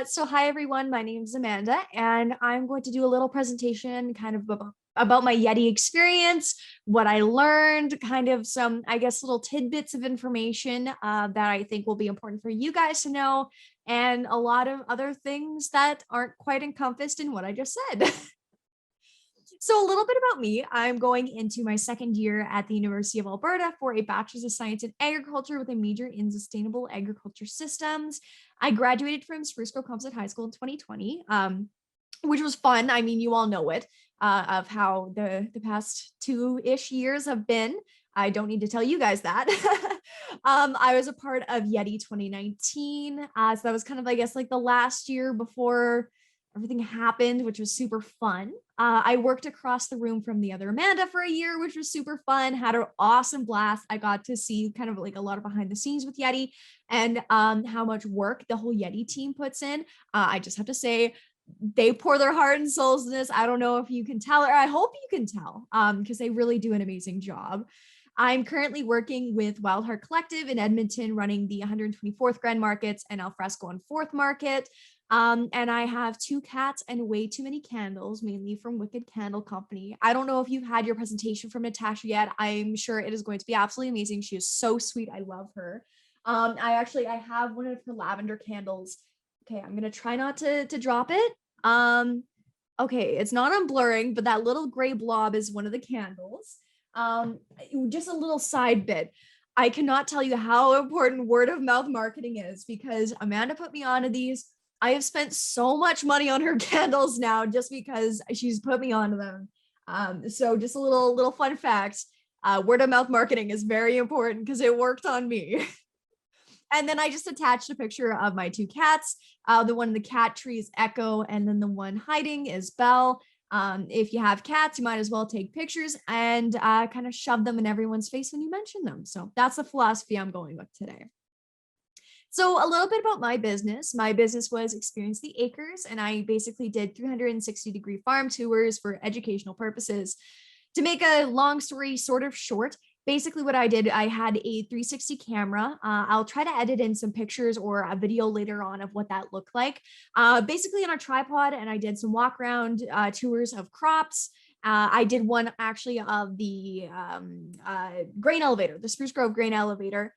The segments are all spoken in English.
So hi everyone, my name is Amanda, and I'm going to do a little presentation kind of about my YETI experience, what I learned, kind of some, I guess, little tidbits of information that I think will be important for you guys to know, and a lot of other things that aren't quite encompassed in what I just said. So a little bit about me. I'm going into my second year at the University of Alberta for a Bachelor's of Science in Agriculture with a major in Sustainable Agriculture Systems. I graduated from Spruce Grove Composite High School in 2020, which was fun. I mean, you all know it, of how the past 2-ish years have been. I don't need to tell you guys that. I was a part of YETI 2019. So that was kind of, I guess, like the last year before everything happened, which was super fun. I worked across the room from the other Amanda for a year, which was super fun, had an awesome blast. I got to see kind of like a lot of behind the scenes with YETI and how much work the whole YETI team puts in. I just have to say, they pour their heart and souls in this. I don't know if you can tell, or I hope you can tell, because they really do an amazing job. I'm currently working with Wild Heart Collective in Edmonton, running the 124th Grand Markets and Alfresco on 4th Market. And I have 2 cats and way too many candles, mainly from Wicked Candle Company. I don't know if you've had your presentation from Natasha yet. I'm sure it is going to be absolutely amazing. She is so sweet. I love her. I have one of her lavender candles. Okay, I'm gonna try not to drop it. Okay, it's not unblurring, but that little gray blob is one of the candles. Just a little side bit. I cannot tell you how important word of mouth marketing is because Amanda put me onto these. I have spent so much money on her candles now just because she's put me onto them. So just a little fun fact. Word of mouth marketing is very important because it worked on me. And then I just attached a picture of my 2 cats. The one in the cat tree is Echo, and then the one hiding is Belle. If you have cats, you might as well take pictures and kind of shove them in everyone's face when you mention them. So that's the philosophy I'm going with today. So a little bit about my business. My business was Experience the Acres, and I basically did 360-degree farm tours for educational purposes. To make a long story sort of short, basically what I did, I had a 360 camera. I'll try to edit in some pictures or a video later on of what that looked like. Basically on a tripod, and I did some walk around tours of crops. I did one actually of the grain elevator, the Spruce Grove grain elevator.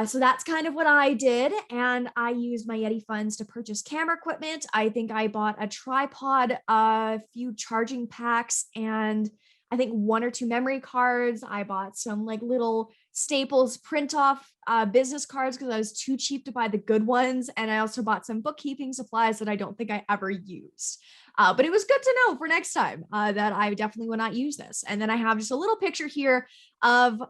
So that's kind of what I did. And I used my YETI funds to purchase camera equipment. I think I bought a tripod, a few charging packs, and I think 1 or 2 memory cards. I bought some like little Staples print off business cards because I was too cheap to buy the good ones. And I also bought some bookkeeping supplies that I don't think I ever used. But it was good to know for next time that I definitely will not use this. And then I have just a little picture here of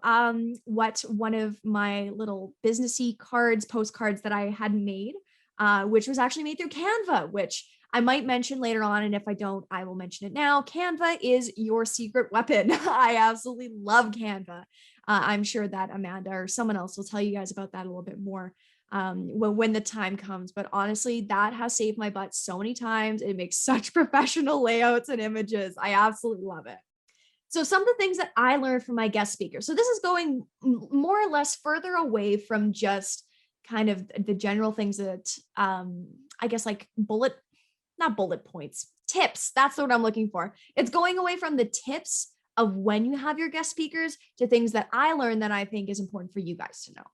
what one of my little businessy cards, postcards that I had made, which was actually made through Canva, which I might mention later on. And if I don't, I will mention it now. Canva is your secret weapon. I absolutely love Canva. I'm sure that Amanda or someone else will tell you guys about that a little bit more when the time comes. But honestly, that has saved my butt so many times. It makes such professional layouts and images. I absolutely love it. So some of the things that I learned from my guest speaker. So this is going more or less further away from just kind of the general things that I guess like not bullet points, tips. That's what I'm looking for. It's going away from the tips of when you have your guest speakers to things that I learned that I think is important for you guys to know.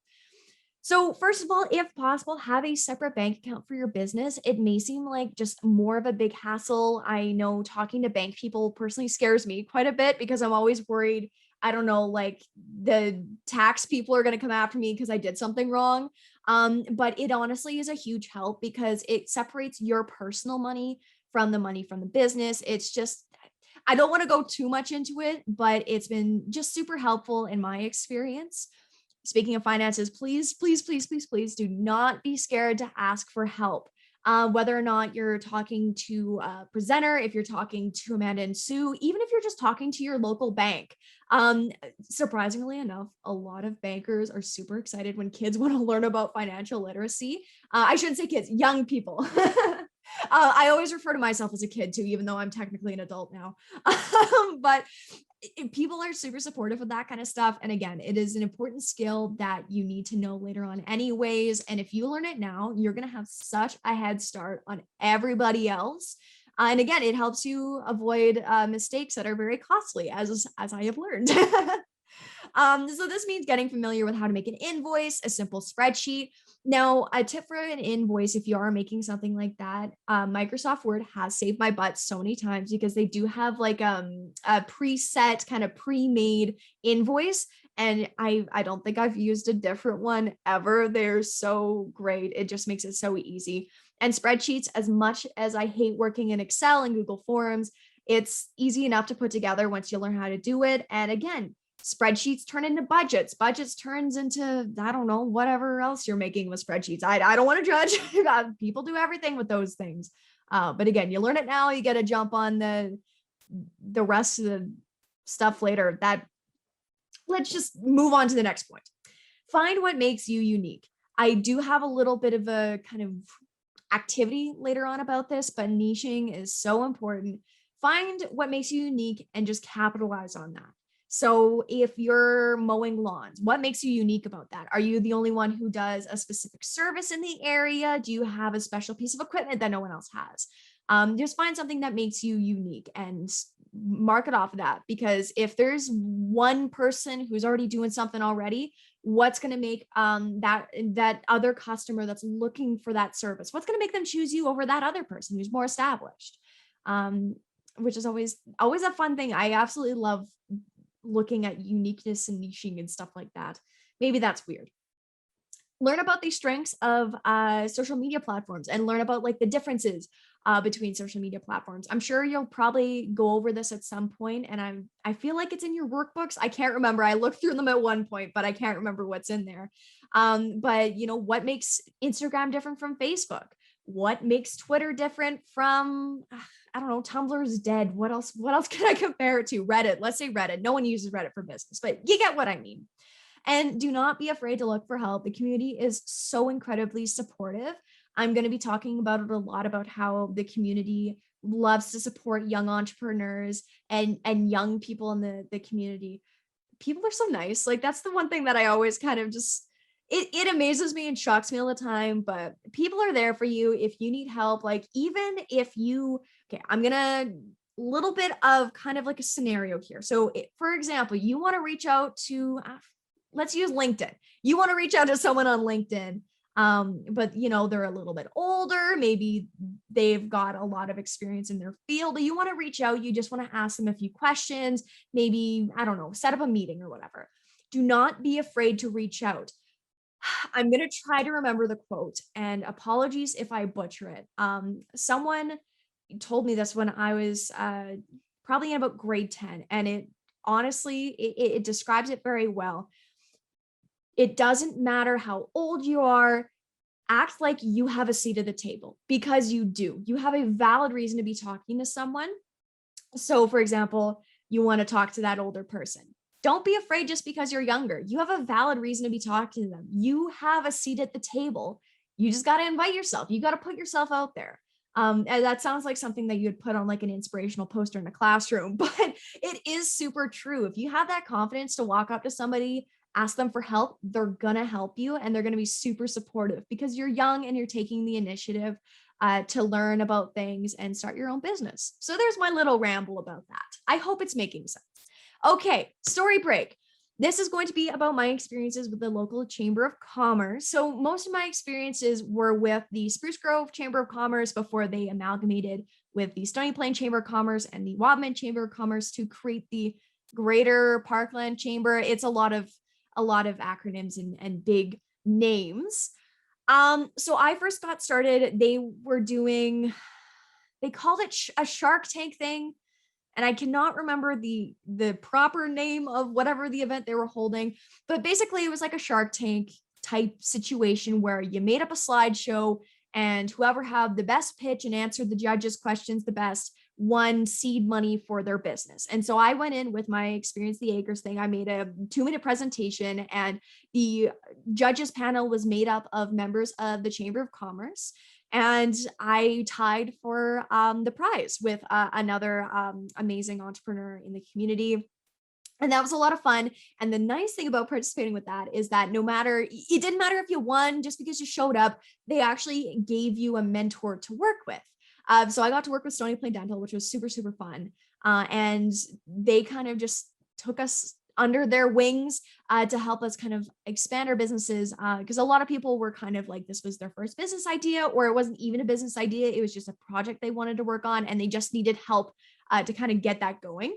So first of all, if possible, have a separate bank account for your business. It may seem like just more of a big hassle. I know talking to bank people personally scares me quite a bit because I'm always worried, I don't know, like the tax people are going to come after me because I did something wrong. But it honestly is a huge help because it separates your personal money from the money from the business. It's just, I don't want to go too much into it, but it's been just super helpful in my experience. Speaking of finances, please, please, please, please, please do not be scared to ask for help. Whether or not you're talking to a presenter, if you're talking to Amanda and Sue, even if you're just talking to your local bank. Surprisingly enough, a lot of bankers are super excited when kids want to learn about financial literacy. I shouldn't say kids, young people. I always refer to myself as a kid too, even though I'm technically an adult now. But people are super supportive of that kind of stuff. And again, it is an important skill that you need to know later on anyways. And if you learn it now, you're going to have such a head start on everybody else. And again, it helps you avoid mistakes that are very costly, as I have learned. So this means getting familiar with how to make an invoice, a simple spreadsheet. Now, a tip for an invoice, if you are making something like that, Microsoft Word has saved my butt so many times because they do have like a preset kind of pre-made invoice. And I don't think I've used a different one ever. They're so great. It just makes it so easy. And spreadsheets, as much as I hate working in Excel and Google Forms, it's easy enough to put together once you learn how to do it. And again, spreadsheets turn into budgets turns into, I don't know, whatever else you're making with spreadsheets. I don't want to judge. People do everything with those things, but again, you learn it now, you get a jump on the rest of the stuff later. That let's just move on to the next point. Find what makes you unique. I do have a little bit of a kind of activity later on about this, but niching is so important. Find what makes you unique and just capitalize on that. So if you're mowing lawns, what makes you unique about that? Are you the only one who does a specific service in the area? Do you have a special piece of equipment that no one else has? Just find something that makes you unique and mark it off of that. Because if there's one person who's already doing something already, what's going to make that other customer that's looking for that service, what's going to make them choose you over that other person who's more established? Which is always a fun thing. I absolutely love looking at uniqueness and niching and stuff like that. Maybe that's weird. Learn about the strengths of social media platforms and learn about like the differences between social media platforms. I'm sure you'll probably go over this at some point, and I feel like it's in your workbooks. I can't remember. I looked through them at one point, but I can't remember what's in there. But you know, what makes Instagram different from Facebook? What makes Twitter different from, I don't know, Tumblr's dead. What else can I compare it to? Reddit. Let's say Reddit. No one uses Reddit for business, but you get what I mean. And do not be afraid to look for help. The community is so incredibly supportive. I'm going to be talking about it a lot, about how the community loves to support young entrepreneurs and young people in the community. People are so nice. Like, that's the one thing that I always kind of just, it amazes me and shocks me all the time, but people are there for you if you need help. Like, even if you, okay, I'm gonna little bit of kind of like a scenario here. So for example, you want to reach out to, let's use LinkedIn. You want to reach out to someone on LinkedIn, but you know, they're a little bit older. Maybe they've got a lot of experience in their field, but you want to reach out. You just want to ask them a few questions, maybe, I don't know, set up a meeting or whatever. Do not be afraid to reach out. I'm going to try to remember the quote, and apologies if I butcher it. Someone told me this when I was probably in about grade 10, and it honestly, it describes it very well. It doesn't matter how old you are, act like you have a seat at the table, because you do. You have a valid reason to be talking to someone. So for example, you want to talk to that older person. Don't be afraid just because you're younger. You have a valid reason to be talking to them. You have a seat at the table. You just got to invite yourself. You got to put yourself out there. And that sounds like something that you'd put on like an inspirational poster in a classroom, but it is super true. If you have that confidence to walk up to somebody, ask them for help, they're going to help you, and they're going to be super supportive because you're young and you're taking the initiative to learn about things and start your own business. So there's my little ramble about that. I hope it's making sense. Okay, story break. This is going to be about my experiences with the local Chamber of Commerce. So most of my experiences were with the Spruce Grove Chamber of Commerce before they amalgamated with the Stony Plain Chamber of Commerce and the Wadman Chamber of Commerce to create the Greater Parkland Chamber. It's a lot of acronyms and big names. So I first got started, they called it a Shark Tank thing. And I cannot remember the proper name of whatever the event they were holding, but basically it was like a Shark Tank type situation where you made up a slideshow, and whoever had the best pitch and answered the judges' questions the best won seed money for their business. And so I went in with my Experience the Acres thing. I made a 2-minute presentation, and the judges panel was made up of members of the Chamber of Commerce. And I tied for the prize with another amazing entrepreneur in the community. And that was a lot of fun. And the nice thing about participating with that is that it didn't matter if you won just because you showed up, they actually gave you a mentor to work with. So I got to work with Stony Plain Dental, which was super, super fun. And they kind of just took us under their wings to help us kind of expand our businesses. Because a lot of people were kind of like, this was their first business idea, or it wasn't even a business idea. It was just a project they wanted to work on, and they just needed help to kind of get that going.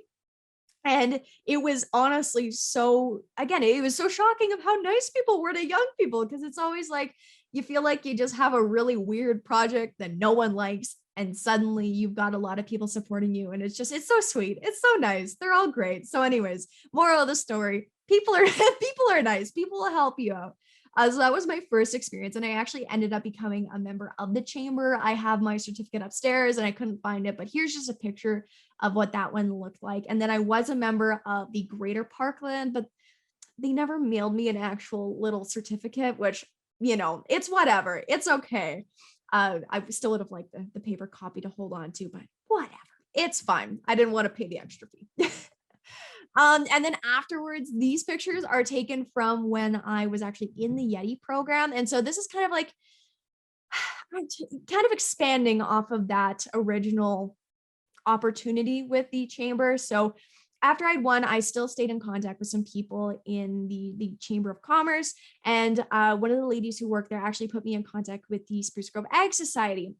And it was honestly it was so shocking of how nice people were to young people, because it's always like you feel like you just have a really weird project that no one likes, and suddenly you've got a lot of people supporting you, and it's so sweet. It's so nice. They're all great. So anyways, moral of the story, people are people are nice. People will help you out. So that was my first experience, and I actually ended up becoming a member of the chamber. I have my certificate upstairs and I couldn't find it, but here's just a picture of what that one looked like. And then I was a member of the Greater Parkland, but they never mailed me an actual little certificate, which, it's whatever. It's okay. I still would have liked the paper copy to hold on to, but whatever. It's fine. I didn't want to pay the extra fee. And then afterwards, these pictures are taken from when I was actually in the YETI program. And so this is kind of like, kind of expanding off of that original opportunity with the chamber. So after I'd won, I still stayed in contact with some people in the Chamber of Commerce. And one of the ladies who worked there actually put me in contact with the Spruce Grove Ag Society.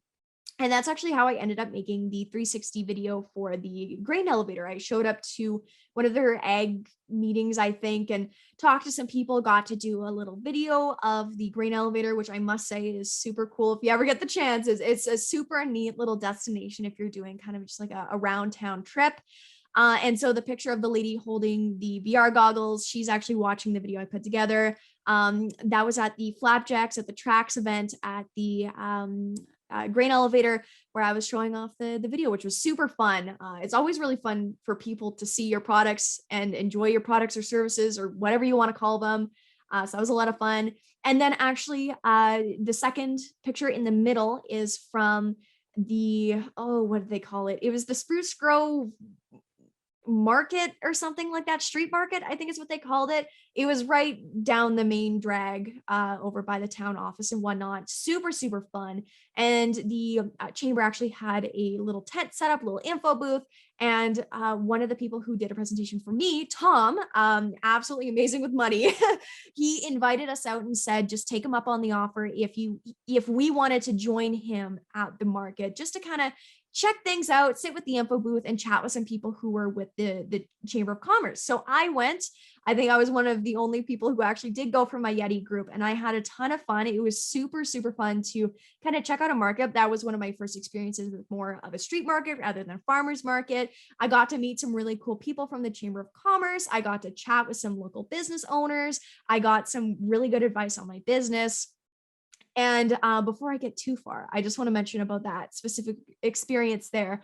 And that's actually how I ended up making the 360 video for the grain elevator. I showed up to one of their ag meetings, I think, and talked to some people, got to do a little video of the grain elevator, which I must say is super cool. If you ever get the chance, it's a super neat little destination if you're doing kind of just like a around town trip. And so the picture of the lady holding the VR goggles, she's actually watching the video I put together. That was at the Flapjacks at the Tracks event at the grain elevator, where I was showing off the video, which was super fun. It's always really fun for people to see your products and enjoy your products or services or whatever you want to call them. So that was a lot of fun. And then actually the second picture in the middle is from what did they call it? It was the Spruce Grove market or something like that, street market, I think is what they called it. It was right down the main drag over by the town office and whatnot. Super, super fun. And the chamber actually had a little tent set up, a little info booth. And one of the people who did a presentation for me, Tom, absolutely amazing with money, he invited us out and said, just take him up on the offer if we wanted to join him at the market, just to kind of check things out, sit with the info booth and chat with some people who were with the Chamber of Commerce. So I went. I think I was one of the only people who actually did go from my YETI group, and I had a ton of fun. It was super, super fun to kind of check out a market. That was one of my first experiences with more of a street market rather than a farmer's market. I got to meet some really cool people from the Chamber of Commerce. I got to chat with some local business owners. I got some really good advice on my business. And before I get too far, I just want to mention about that specific experience there.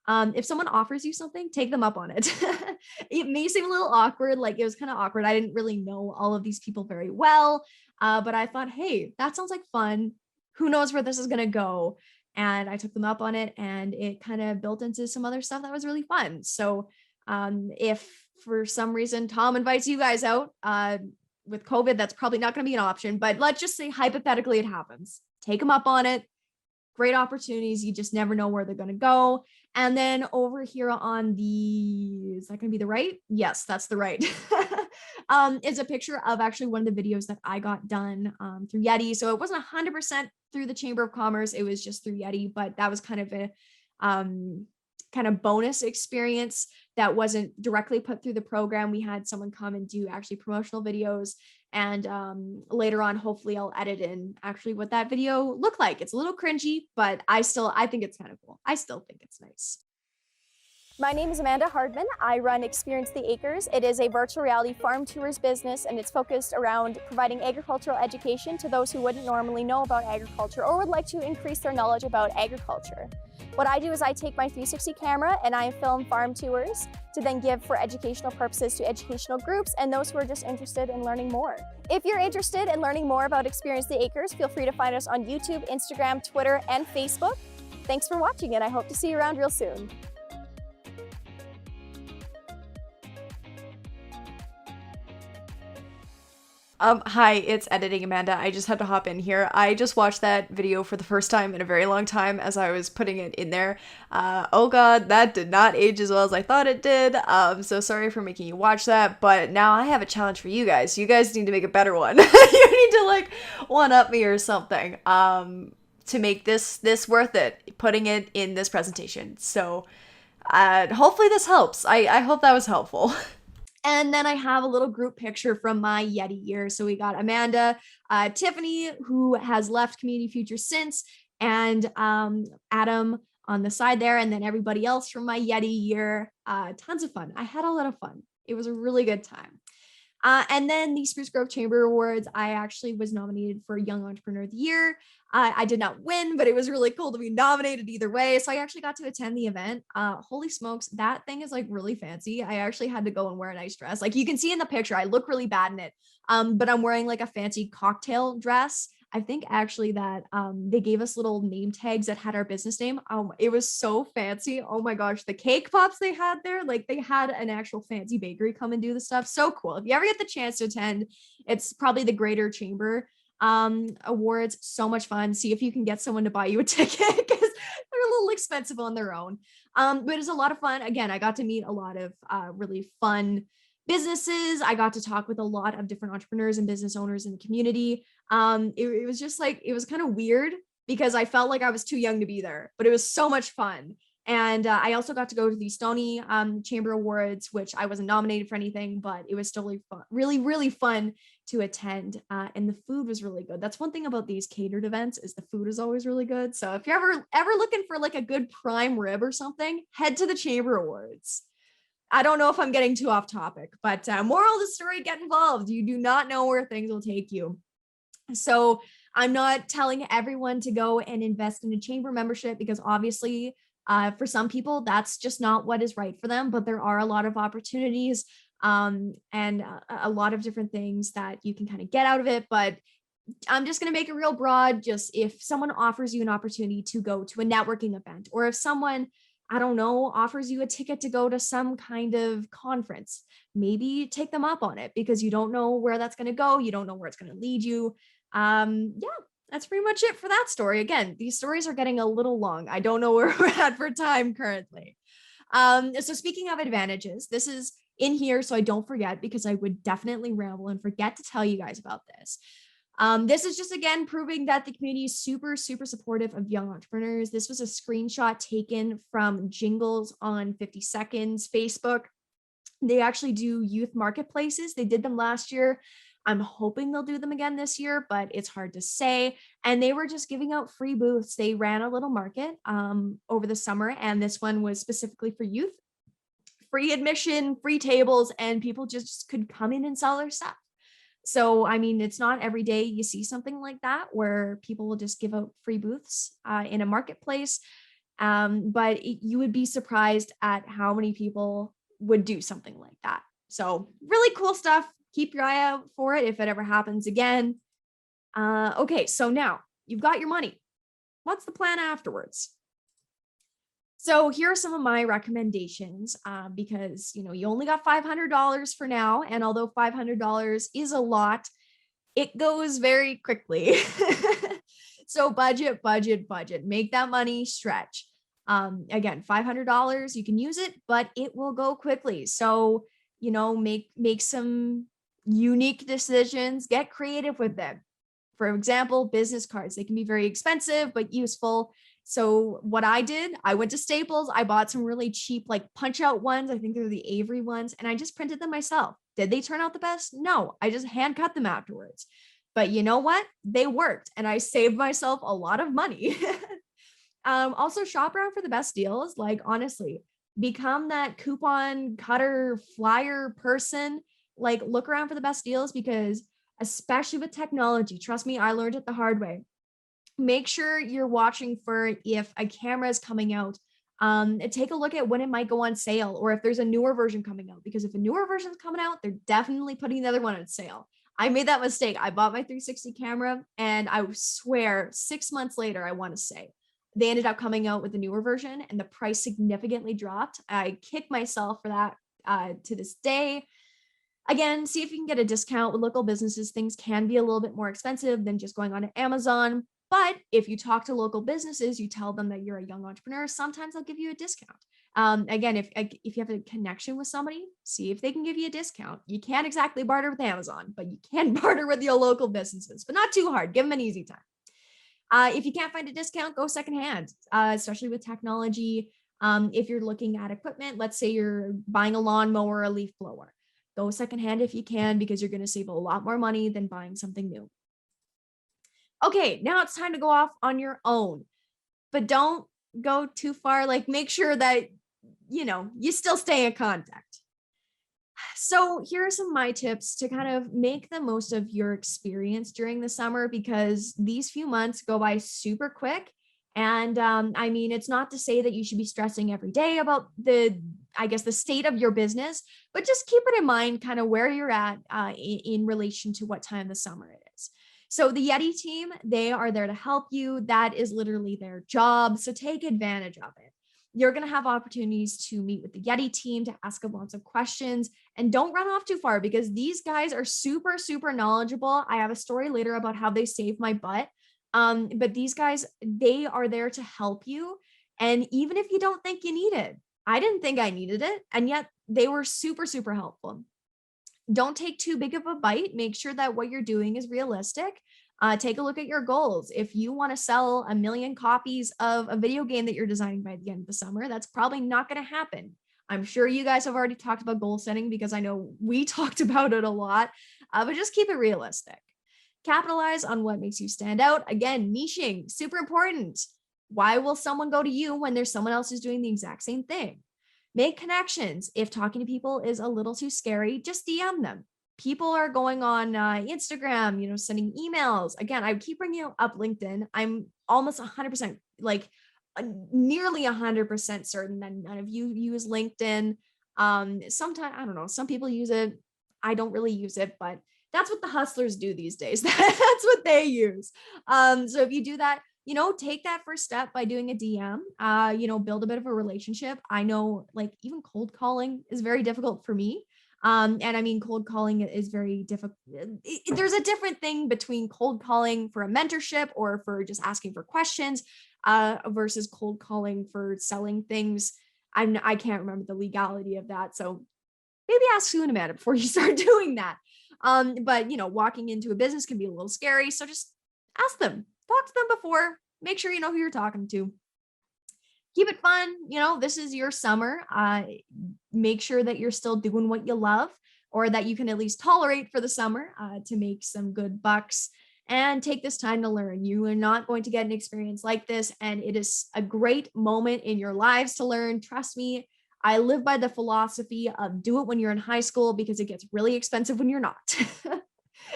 If someone offers you something, take them up on it. It may seem a little awkward, like it was kind of awkward. I didn't really know all of these people very well, but I thought, hey, that sounds like fun. Who knows where this is going to go? And I took them up on it, and it kind of built into some other stuff that was really fun. So if for some reason Tom invites you guys out, with COVID, that's probably not going to be an option, but let's just say hypothetically it happens. Take them up on it. Great opportunities. You just never know where they're going to go. And then over here on is that going to be the right? Yes, that's the right. Is a picture of actually one of the videos that I got done through YETI. So it wasn't 100% through the Chamber of Commerce. It was just through YETI, but that was kind of a kind of bonus experience that wasn't directly put through the program. We had someone come and do actually promotional videos, and later on, hopefully I'll edit in actually what that video looked like. It's a little cringy, but I think it's kind of cool. I still think it's nice. My name is Amanda Hardman. I run Experience the Acres. It is a virtual reality farm tours business, and it's focused around providing agricultural education to those who wouldn't normally know about agriculture or would like to increase their knowledge about agriculture. What I do is I take my 360 camera and I film farm tours to then give for educational purposes to educational groups and those who are just interested in learning more. If you're interested in learning more about Experience the Acres, feel free to find us on YouTube, Instagram, Twitter, and Facebook. Thanks for watching, and I hope to see you around real soon. Hi, it's Editing Amanda. I just had to hop in here. I just watched that video for the first time in a very long time as I was putting it in there. Oh god, that did not age as well as I thought it did. So sorry for making you watch that, but now I have a challenge for you guys. You guys need to make a better one. You need to like one-up me or something, to make this worth it, putting it in this presentation. So, hopefully this helps. I hope that was helpful. And then I have a little group picture from my YETI year. So we got Amanda, Tiffany, who has left Community Future since, and Adam on the side there, and then everybody else from my YETI year. Tons of fun. I had a lot of fun. It was a really good time. And then the Spruce Grove Chamber Awards, I actually was nominated for Young Entrepreneur of the Year. I did not win, but it was really cool to be nominated either way. So I actually got to attend the event. Holy smokes, that thing is like really fancy. I actually had to go and wear a nice dress. Like you can see in the picture, I look really bad in it. But I'm wearing like a fancy cocktail dress. I think actually that they gave us little name tags that had our business name. It was so fancy. Oh my gosh, the cake pops they had there, like they had an actual fancy bakery come and do the stuff. So cool. If you ever get the chance to attend, it's probably the Greater Chamber Awards. So much fun. See if you can get someone to buy you a ticket because they're a little expensive on their own. But it's a lot of fun. Again, I got to meet a lot of really fun businesses. I got to talk with a lot of different entrepreneurs and business owners in the community. It was just like, it was kind of weird because I felt like I was too young to be there, but it was so much fun. And I also got to go to the Stony Chamber Awards, which I wasn't nominated for anything, but it was still really fun, really fun to attend. And the food was really good. That's one thing about these catered events is the food is always really good. So if you're ever looking for like a good prime rib or something, head to the Chamber Awards. I don't know if I'm getting too off topic, but moral of the story, get involved. You do not know where things will take you. So I'm not telling everyone to go and invest in a chamber membership because obviously for some people, that's just not what is right for them. But there are a lot of opportunities and a lot of different things that you can kind of get out of it. But I'm just going to make it real broad. Just if someone offers you an opportunity to go to a networking event, or if someone, I don't know, offers you a ticket to go to some kind of conference, maybe take them up on it because you don't know where that's going to go. You don't know where it's going to lead you. Yeah, that's pretty much it for that story. Again, these stories are getting a little long. I don't know where we're at for time currently. So speaking of advantages, this is in here so I don't forget because I would definitely ramble and forget to tell you guys about this. This is just, again, proving that the community is super supportive of young entrepreneurs. This was a screenshot taken from Jingles on 50 Seconds Facebook. They actually do youth marketplaces. They did them last year. I'm hoping they'll do them again this year, but it's hard to say. And they were just giving out free booths. They ran a little market over the summer, and this one was specifically for youth. Free admission, free tables, and people just could come in and sell their stuff. So, I mean, it's not every day you see something like that where people will just give out free booths in a marketplace. But you would be surprised at how many people would do something like that. So really cool stuff. Keep your eye out for it if it ever happens again. Okay, so now you've got your money. What's the plan afterwards? So here are some of my recommendations because, you know, you only got $500 for now. And although $500 is a lot, it goes very quickly. So budget, make that money stretch. Again, $500, you can use it, but it will go quickly. So, you know, make some unique decisions, get creative with them. For example, business cards, they can be very expensive, but useful. So what I did, I went to Staples. I bought some really cheap, like punch out ones. I think they're the Avery ones. And I just printed them myself. Did they turn out the best? No, I just hand cut them afterwards. But you know what? They worked and I saved myself a lot of money. Also shop around for the best deals. Like honestly, become that coupon cutter flyer person. Like look around for the best deals because especially with technology, trust me, I learned it the hard way. make sure you're watching for if a camera is coming out. Take a look at when it might go on sale or if there's a newer version coming out, because if a newer version is coming out, they're definitely putting the other one on sale. I made that mistake. I bought my 360 camera and I swear 6 months later, I want to say, they ended up coming out with the newer version and the price significantly dropped. I kick myself for that to this day. Again, see if you can get a discount with local businesses. Things can be a little bit more expensive than just going on to Amazon. But if you talk to local businesses, you tell them that you're a young entrepreneur, sometimes they'll give you a discount. Again, if you have a connection with somebody, see if they can give you a discount. You can't exactly barter with Amazon, but you can barter with your local businesses, but not too hard. Give them an easy time. If you can't find a discount, go secondhand, especially with technology. If you're looking at equipment, let's say you're buying a lawnmower or a leaf blower, go secondhand if you can, because you're going to save a lot more money than buying something new. Okay, now it's time to go off on your own, but don't go too far. Like, make sure that, you still stay in contact. So here are some of my tips to kind of make the most of your experience during the summer, because these few months go by super quick. And I mean, it's not to say that you should be stressing every day about the state of your business, but just keep it in mind kind of where you're at in relation to what time of the summer it is. So the YETI team, they are there to help you. That is literally their job. So take advantage of it. You're going to have opportunities to meet with the YETI team to ask them lots of questions, and don't run off too far because these guys are super, super knowledgeable. I have a story later about how they saved my butt. But these guys, they are there to help you. And even if you don't think you need it, I didn't think I needed it. And yet they were super, super helpful. Don't take too big of a bite. Make sure that what you're doing is realistic. Take a look at your goals. If you want to sell 1 million copies of a video game that you're designing by the end of the summer, that's probably not going to happen. I'm sure you guys have already talked about goal setting because I know we talked about it a lot, but just keep it realistic. Capitalize on what makes you stand out. Again, niching, super important. Why will someone go to you when there's someone else who's doing the exact same thing? Make connections. If talking to people is a little too scary, just DM them. People are going on Instagram, sending emails. Again, I keep bringing up LinkedIn. I'm almost 100%, like nearly 100% certain that none of you use LinkedIn. Sometimes, I don't know, some people use it. I don't really use it, but that's what the hustlers do these days. That's what they use. So if you do that, take that first step by doing a DM, build a bit of a relationship. I know, like, even cold calling is very difficult for me. And I mean, cold calling is very difficult. There's a different thing between cold calling for a mentorship or for just asking for questions, versus cold calling for selling things. I can't remember the legality of that. So maybe ask Sue and Amanda before you start doing that. But walking into a business can be a little scary. So just ask them, talk to them before, make sure you know who you're talking to. Keep it fun. This is your summer. Make sure that you're still doing what you love, or that you can at least tolerate for the summer, to make some good bucks, and take this time to learn. You are not going to get an experience like this, and it is a great moment in your lives to learn. Trust me. I live by the philosophy of do it when you're in high school, because it gets really expensive when you're not.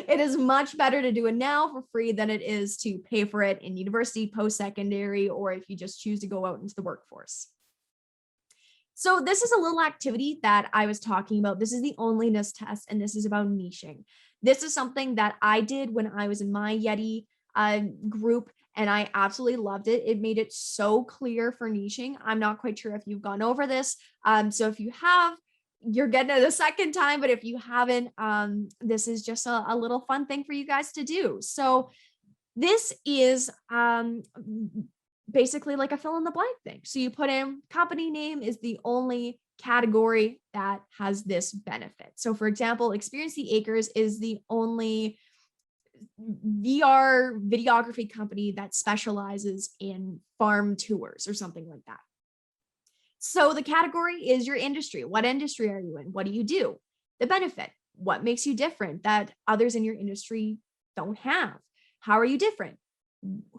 It is much better to do it now for free than it is to pay for it in university, post-secondary, or if you just choose to go out into the workforce. So this is a little activity that I was talking about. This is the onlyness test, and this is about niching. This is something that I did when I was in my YETI group, and I absolutely loved it. It made it so clear for niching. I'm not quite sure if you've gone over this. So if you have, you're getting it a second time, but if you haven't, this is just a little fun thing for you guys to do. So this is basically like a fill in the blank thing. So you put in company name is the only category that has this benefit. So for example, Experience the Acres is the only VR videography company that specializes in farm tours or something like that. So the category is your industry. What industry are you in? What do you do? The benefit, what makes you different that others in your industry don't have? How are you different?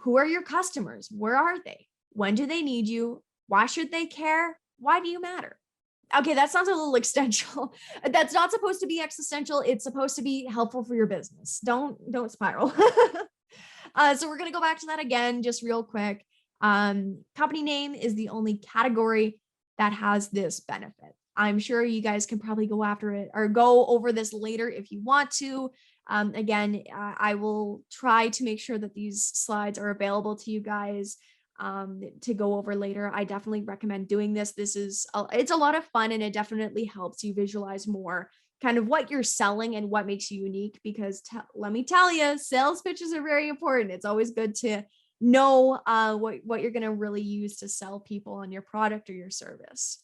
Who are your customers? Where are they? When do they need you? Why should they care? Why do you matter? Okay, that sounds a little existential. That's not supposed to be existential. It's supposed to be helpful for your business. Don't spiral. So we're going to go back to that again, just real quick. Company name is the only category that has this benefit. I'm sure you guys can probably go after it or go over this later if you want to. Again, I will try to make sure that these slides are available to you guys to go over later. I definitely recommend doing this. It's a lot of fun, and it definitely helps you visualize more kind of what you're selling and what makes you unique, because let me tell you, sales pitches are very important. It's always good to know what you're going to really use to sell people on your product or your service.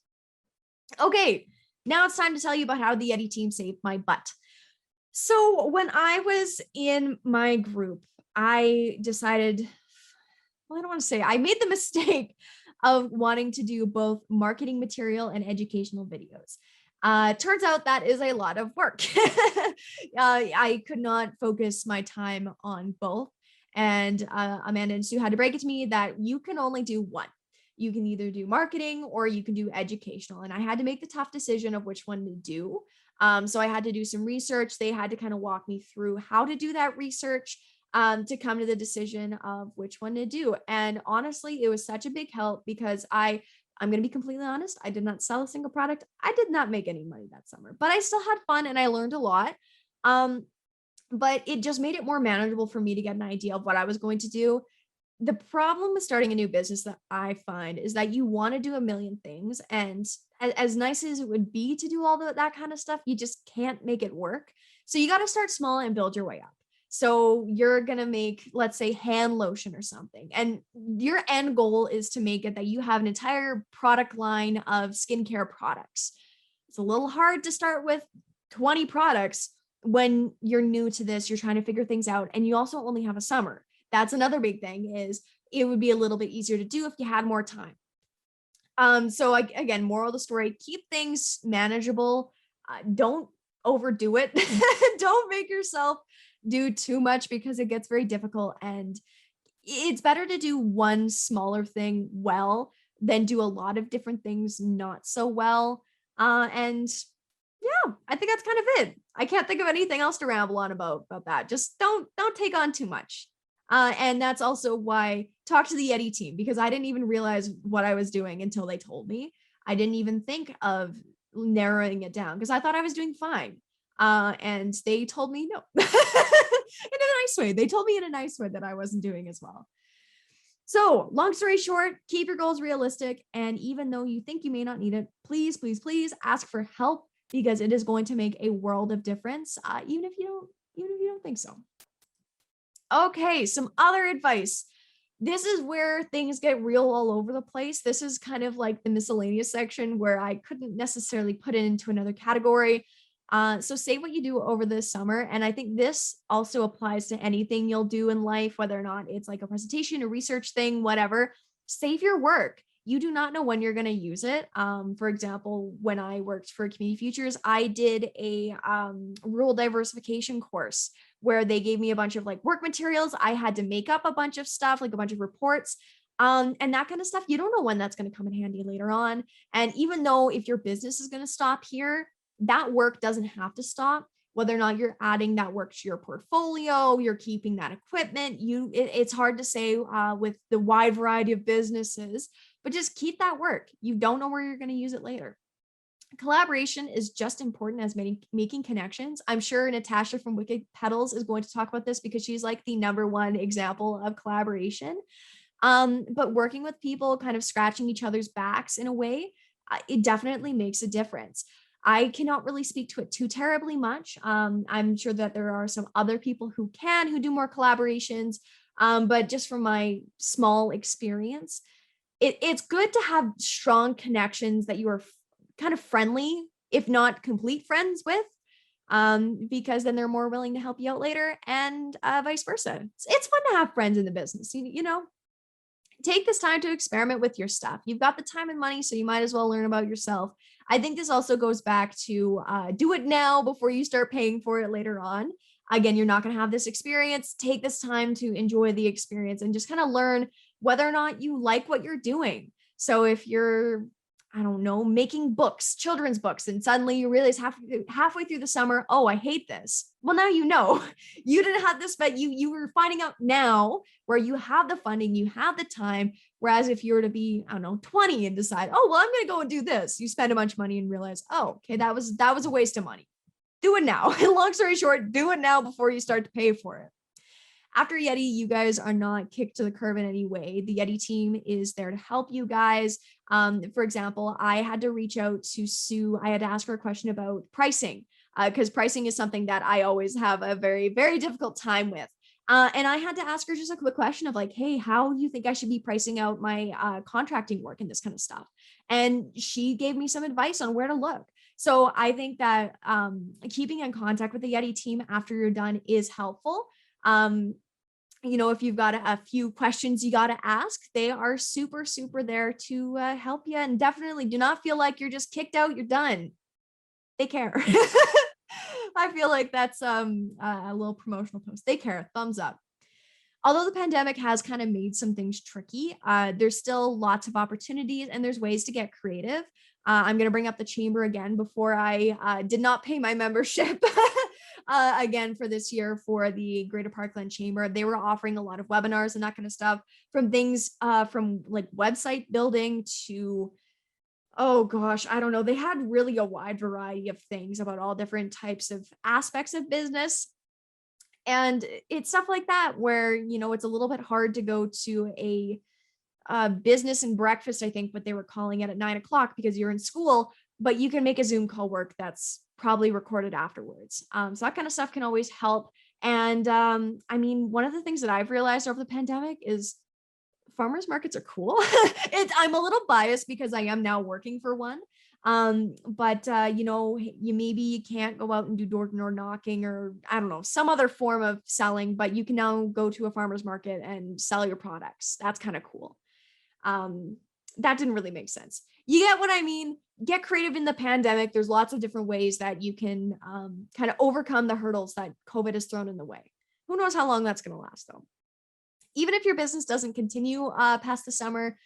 Okay, now it's time to tell you about how the YETI team saved my butt. So when I was in my group, I decided, well, I don't want to say, I made the mistake of wanting to do both marketing material and educational videos. Turns out that is a lot of work. I could not focus my time on both. And Amanda and Sue had to break it to me that you can only do one. You can either do marketing or you can do educational. And I had to make the tough decision of which one to do. So I had to do some research. They had to kind of walk me through how to do that research to come to the decision of which one to do. And honestly, it was such a big help because I'm going to be completely honest. I did not sell a single product. I did not make any money that summer, but I still had fun and I learned a lot. But it just made it more manageable for me to get an idea of what I was going to do. The problem with starting a new business that I find is that you want to do a million things. And as nice as it would be to do all that kind of stuff, you just can't make it work. So you got to start small and build your way up. So you're going to make, let's say, hand lotion or something. And your end goal is to make it that you have an entire product line of skincare products. It's a little hard to start with 20 products when you're new to this, you're trying to figure things out. And you also only have a summer. That's another big thing, is it would be a little bit easier to do if you had more time. So again, moral of the story, keep things manageable. Don't overdo it. Don't make yourself do too much because it gets very difficult. And it's better to do one smaller thing well than do a lot of different things not so well. And yeah, I think that's kind of it. I can't think of anything else to ramble on about that. Just don't take on too much. And that's also why talk to the YETI team, because I didn't even realize what I was doing until they told me. I didn't even think of narrowing it down because I thought I was doing fine. And they told me no, in a nice way. They told me in a nice way that I wasn't doing as well. So long story short, keep your goals realistic. And even though you think you may not need it, please, please, please ask for help, because it is going to make a world of difference, even if you don't think so. Okay, some other advice. This is where things get real all over the place. This is kind of like the miscellaneous section where I couldn't necessarily put it into another category. So save what you do over the summer. And I think this also applies to anything you'll do in life, whether or not it's like a presentation, a research thing, whatever. Save your work. You do not know when you're going to use it. For example, when I worked for Community Futures, I did a rural diversification course where they gave me a bunch of like work materials. I had to make up a bunch of stuff, like a bunch of reports, and that kind of stuff. You don't know when that's going to come in handy later on. And even though if your business is going to stop here, that work doesn't have to stop. Whether or not you're adding that work to your portfolio, you're keeping that equipment, it's hard to say with the wide variety of businesses, but just keep that work. You don't know where you're going to use it later. Collaboration is just important as making connections. I'm sure Natasha from Wicked Petals is going to talk about this because she's like the #1 example of collaboration. But working with people, kind of scratching each other's backs in a way, it definitely makes a difference. I cannot really speak to it too terribly much. I'm sure that there are some other people who do more collaborations. But just from my small experience, it's good to have strong connections that you are kind of friendly, if not complete friends with, because then they're more willing to help you out later, and vice versa. It's fun to have friends in the business. You know, take this time to experiment with your stuff. You've got the time and money, so you might as well learn about yourself. I think this also goes back to do it now before you start paying for it later on. Again, you're not going to have this experience. Take this time to enjoy the experience and just kind of learn whether or not you like what you're doing. So if you're I don't know, making books, children's books, and suddenly you realize halfway through the summer, oh, I hate this. Well, now you know. You didn't have this, but you were finding out now where you have the funding, you have the time. Whereas if you were to be, I don't know, 20 and decide, oh, well, I'm going to go and do this, you spend a bunch of money and realize, oh, okay, that was a waste of money. Do it now. Long story short, do it now before you start to pay for it. After YETI, you guys are not kicked to the curb in any way. The YETI team is there to help you guys. For example, I had to reach out to Sue. I had to ask her a question about pricing because pricing is something that I always have a very, very difficult time with. And I had to ask her just a quick question of like, hey, how do you think I should be pricing out my contracting work and this kind of stuff? And she gave me some advice on where to look. So I think that keeping in contact with the YETI team after you're done is helpful. If you've got a few questions you got to ask, they are super, super there to help you. And definitely do not feel like you're just kicked out, you're done. They care. I feel like that's a little promotional post. They care. Thumbs up. Although the pandemic has kind of made some things tricky, there's still lots of opportunities and there's ways to get creative. I'm going to bring up the chamber again before I did not pay my membership again for this year for the Greater Parkland Chamber. They were offering a lot of webinars and that kind of stuff, from things from like website building to, oh gosh, I don't know. They had really a wide variety of things about all different types of aspects of business. And it's stuff like that where, it's a little bit hard to go to a business and breakfast, I think what they were calling it, at 9 o'clock because you're in school, but you can make a Zoom call work that's probably recorded afterwards. So that kind of stuff can always help. And one of the things that I've realized over the pandemic is farmers markets are cool. I'm a little biased because I am now working for one. But you can't go out and do door-to-door knocking or I don't know, some other form of selling, but you can now go to a farmer's market and sell your products. That's kind of cool. That didn't really make sense. You get what I mean? Get creative in the pandemic. There's lots of different ways that you can kind of overcome the hurdles that COVID has thrown in the way. Who knows how long that's going to last though. Even if your business doesn't continue past the summer,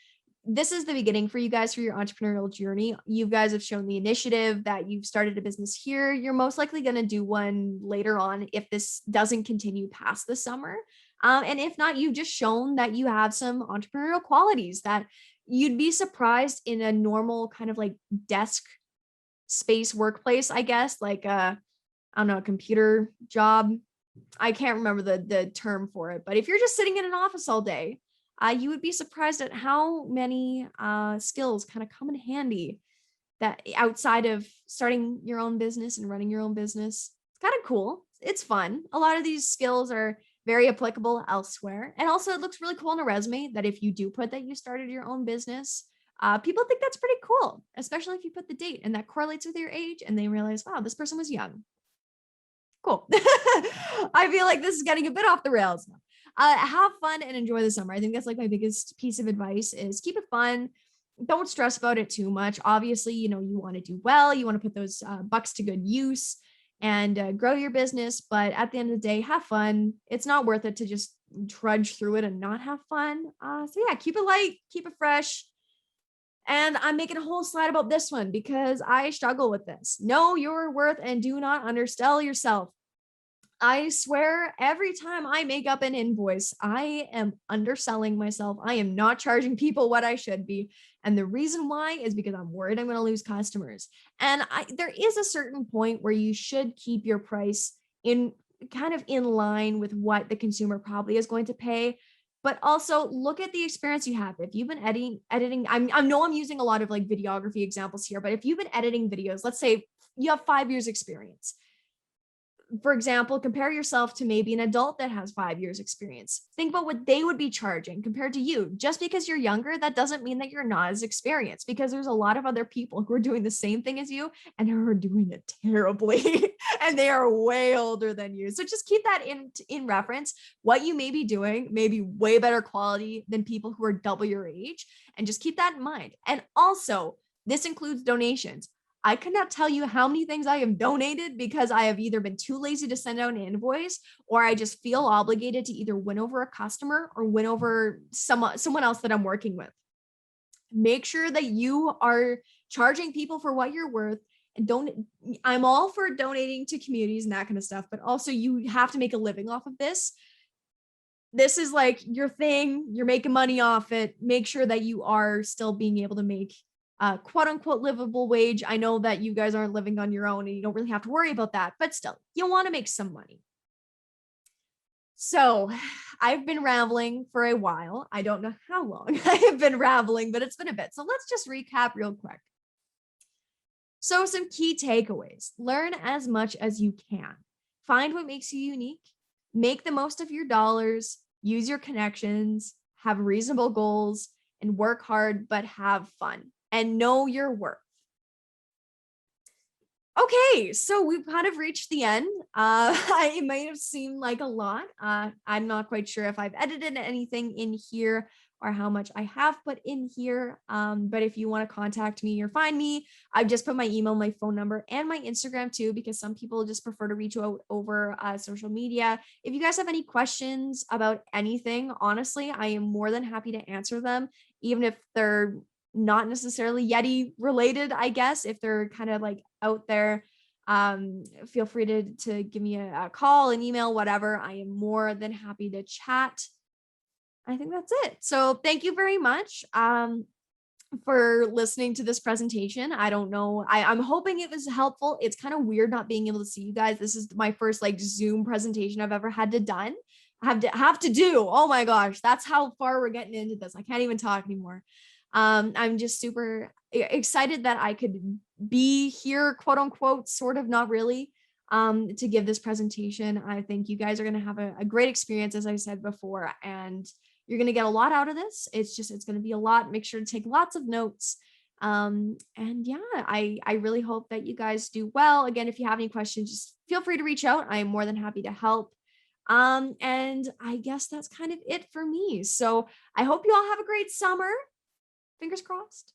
this is the beginning for you guys for your entrepreneurial journey. You guys have shown the initiative that you've started a business here. You're most likely going to do one later on if this doesn't continue past the summer. And if not, you've just shown that you have some entrepreneurial qualities that you'd be surprised in a normal kind of like desk space workplace, I guess, like I don't know, a computer job. I can't remember the term for it, but if you're just sitting in an office all day, you would be surprised at how many skills kind of come in handy that outside of starting your own business and running your own business. It's kind of cool. It's fun. A lot of these skills are very applicable elsewhere. And also it looks really cool on a resume that if you do put that you started your own business, people think that's pretty cool, especially if you put the date and that correlates with your age and they realize, wow, this person was young. Cool. I feel like this is getting a bit off the rails now. Have fun and enjoy the summer. I think that's like my biggest piece of advice is keep it fun. Don't stress about it too much. Obviously, you want to do well. You want to put those bucks to good use and grow your business. But at the end of the day, have fun. It's not worth it to just trudge through it and not have fun. So yeah, keep it light, keep it fresh. And I'm making a whole slide about this one because I struggle with this. Know your worth and do not undersell yourself. I swear every time I make up an invoice, I am underselling myself. I am not charging people what I should be. And the reason why is because I'm worried I'm going to lose customers. And there is a certain point where you should keep your price in kind of in line with what the consumer probably is going to pay. But also look at the experience you have. If you've been editing, I know I'm using a lot of like videography examples here, but if you've been editing videos, let's say you have 5 years experience. For example, compare yourself to maybe an adult that has 5 years experience. Think about what they would be charging compared to you. Just because you're younger, that doesn't mean that you're not as experienced because there's a lot of other people who are doing the same thing as you and who are doing it terribly and they are way older than you. So just keep that in reference. What you may be doing may be way better quality than people who are double your age, and just keep that in mind. And also, this includes donations. I cannot tell you how many things I have donated because I have either been too lazy to send out an invoice or I just feel obligated to either win over a customer or win over someone else that I'm working with. Make sure that you are charging people for what you're worth. And don't, I'm all for donating to communities and that kind of stuff, but also you have to make a living off of this. This is like your thing, you're making money off it. Make sure that you are still being able to make a quote unquote livable wage. I know that you guys aren't living on your own and you don't really have to worry about that, but still, you want to make some money. So I've been rambling for a while. I don't know how long I have been rambling, but it's been a bit. So let's just recap real quick. So some key takeaways: learn as much as you can. Find what makes you unique. Make the most of your dollars. Use your connections. Have reasonable goals and work hard, but have fun and know your worth. Okay, so we've kind of reached the end. It might have seemed like a lot. I'm not quite sure if I've edited anything in here or how much I have put in here. But if you want to contact me or find me, I've just put my email, my phone number, and my Instagram too, because some people just prefer to reach out over social media. If you guys have any questions about anything, honestly, I am more than happy to answer them, even if they're not necessarily Yeti related, I guess. If they're kind of like out there, feel free to give me a call, an email, whatever. I am more than happy to chat. I think that's it. So thank you very much for listening to this presentation. I don't know. I'm hoping it was helpful. It's kind of weird not being able to see you guys. This is my first like Zoom presentation I've ever had to done. Have to do. Oh my gosh, that's how far we're getting into this. I can't even talk anymore. I'm just super excited that I could be here, quote unquote, sort of, not really, to give this presentation. I think you guys are going to have a great experience, as I said before, and you're going to get a lot out of this. It's going to be a lot. Make sure to take lots of notes. And yeah, I really hope that you guys do well. Again, if you have any questions, just feel free to reach out. I am more than happy to help. And I guess that's kind of it for me. So I hope you all have a great summer. Fingers crossed.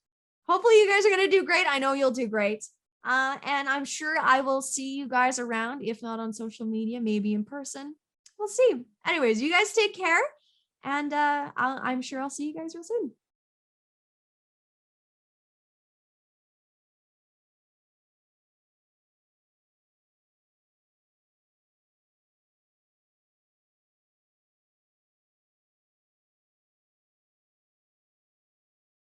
Hopefully you guys are going to do great. I know you'll do great. And I'm sure I will see you guys around, if not on social media, maybe in person. We'll see. Anyways, you guys take care. And I'm sure I'll see you guys real soon.